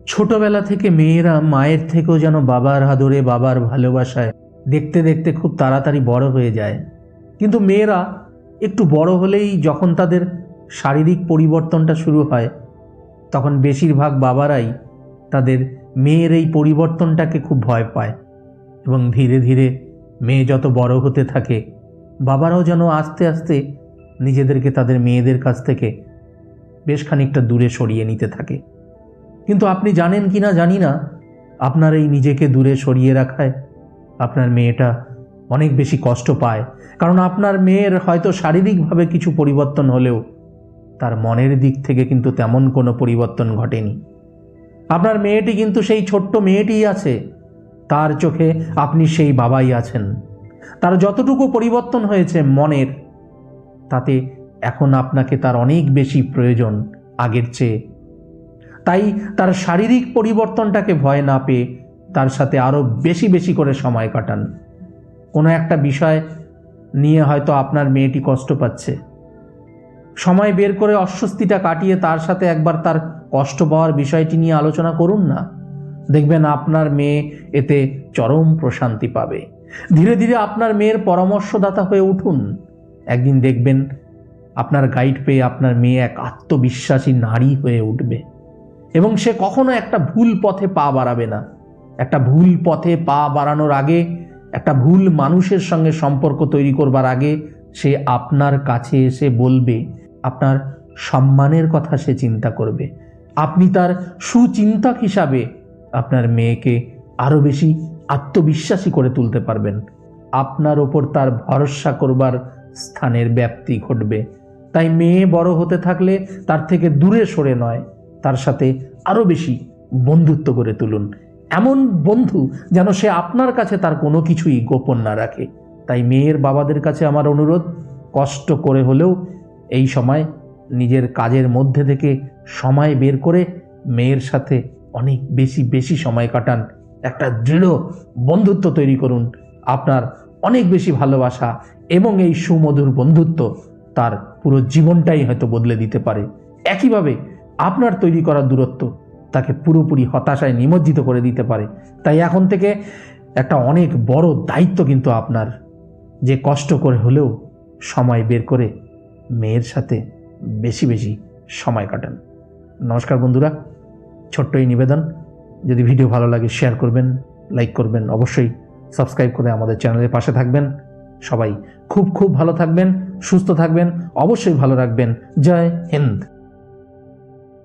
ছোটবেলা থেকে মেয়েরা মায়ের থেকেও যেন বাবার আদরে, বাবার ভালোবাসায় দেখতে দেখতে খুব তাড়াতাড়ি বড় হয়ে যায়। কিন্তু মেয়েরা একটু বড় হলেই যখন তাদের শারীরিক পরিবর্তনটা শুরু হয়, তখন বেশিরভাগ বাবারাই তাদের মেয়ের এই পরিবর্তনটাকে খুব ভয় পায় এবং ধীরে ধীরে মেয়ে যত বড় হতে থাকে, বাবারাও যেন আস্তে আস্তে নিজেদেরকে তাদের মেয়েদের কাছ থেকে বেশ খানিকটা দূরে সরিয়ে নিতে থাকে। কিন্তু আপনি জানেন কি না জানি না, আপনার এই নিজেকে দূরে সরিয়ে রাখায় আপনার মেয়েটা অনেক বেশি কষ্ট পায়। কারণ আপনার মেয়ের হয়তো শারীরিকভাবে কিছু পরিবর্তন হলেও তার মনের দিক থেকে কিন্তু তেমন কোনো পরিবর্তন ঘটেনি। আপনার মেয়েটি কিন্তু সেই ছোট্ট মেয়েটিই আছে, তার চোখে আপনি সেই বাবাই আছেন। তার যতটুকু পরিবর্তন হয়েছে মনের, তাতে এখন আপনাকে তার অনেক বেশি প্রয়োজন আগের চেয়ে। তাই তার শারীরিক পরিবর্তনটাকে ভয় না পেয়ে তার সাথে আরও বেশি বেশি করে সময় কাটান। কোনো একটা বিষয় নিয়ে হয়তো আপনার মেয়েটি কষ্ট পাচ্ছে, সময় বের করে অস্বস্তিটা কাটিয়ে তার সাথে একবার তার কষ্ট পাওয়ার বিষয়টি নিয়ে আলোচনা করুন না। দেখবেন আপনার মেয়ে এতে চরম প্রশান্তি পাবে। ধীরে ধীরে আপনার মেয়ের পরামর্শদাতা হয়ে উঠুন। একদিন দেখবেন আপনার গাইড পেয়ে আপনার মেয়ে এক আত্মবিশ্বাসী নারী হয়ে উঠবে এবং সে কখনো একটা ভুল পথে পা বাড়াবে না। একটা ভুল পথে পা বাড়ানোর আগে, একটা ভুল মানুষের সঙ্গে সম্পর্ক তৈরি করবার আগে সে আপনার কাছে এসে বলবে, আপনার সম্মানের কথা সে চিন্তা করবে। আপনি তার সুচিন্তক হিসাবে আপনার মেয়েকে আরও বেশি আত্মবিশ্বাসী করে তুলতে পারবেন। আপনার ওপর তার ভরসা করবার স্থানের ব্যাপ্তি ঘটবে। তাই মেয়ে বড় হতে থাকলে তার থেকে দূরে সরে নয়, তার সাথে আরও বেশি বন্ধুত্ব করে তুলুন। এমন বন্ধু যেন সে আপনার কাছে তার কোনো কিছুই গোপন না রাখে। তাই মেয়ের বাবাদের কাছে আমার অনুরোধ, কষ্ট করে হলেও এই সময় নিজের কাজের মধ্যে থেকে সময় বের করে মেয়ের সাথে অনেক বেশি বেশি সময় কাটান। একটা দৃঢ় বন্ধুত্ব তৈরি করুন। আপনার অনেক বেশি ভালোবাসা এবং এই সুমধুর বন্ধুত্ব তার পুরো জীবনটাই হয়তো বদলে দিতে পারে। একইভাবে আপনার তৈরি করা দূরত্ব তাকে পুরোপুরি হতাশায় নিমজ্জিত করে দিতে পারে। তাই এখন থেকে একটা অনেক বড় দায়িত্ব কিন্তু আপনার, যে কষ্ট করে হলেও সময় বের করে মেয়ের সাথে বেশি বেশি সময় কাটান। নমস্কার বন্ধুরা, ছোট্ট এই নিবেদন, যদি ভিডিও ভালো লাগে শেয়ার করবেন, লাইক করবেন, অবশ্যই সাবস্ক্রাইব করে আমাদের চ্যানেলের পাশে থাকবেন। সবাই খুব খুব ভালো থাকবেন, সুস্থ থাকবেন, অবশ্যই ভালো রাখবেন। জয় হিন্দ।